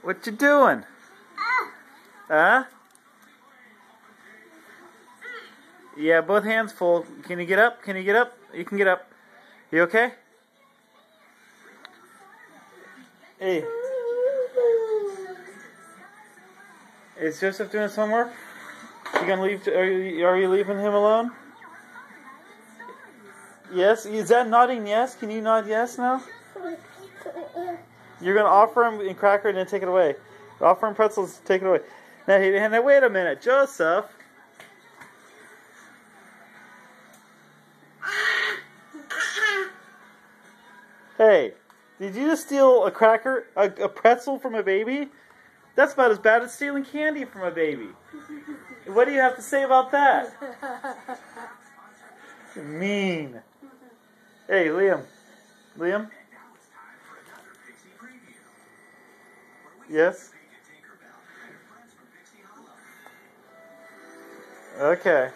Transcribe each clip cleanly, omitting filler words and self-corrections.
What you doing? Huh? Yeah, both hands full. Can you get up? Can you get up? You can get up. You okay? Hey. Is Joseph doing some work? You gonna leave? Are you leaving him alone? Yes. Is that nodding yes? Can you nod yes now? You're gonna offer him a cracker and then take it away. Offer him pretzels, take it away. Now wait a minute, Joseph. Hey, did you just steal a cracker, a pretzel from a baby? That's about as bad as stealing candy from a baby. What do you have to say about that? Mean. Hey, Liam. Liam? Yes? Okay.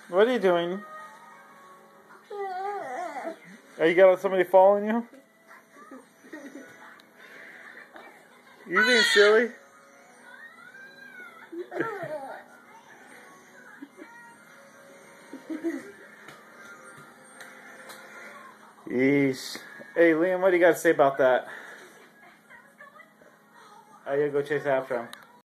What are you doing? Are you got somebody following you? You being silly? Yeesh. Hey, Liam, what do you got to say about that? I gotta go chase after him.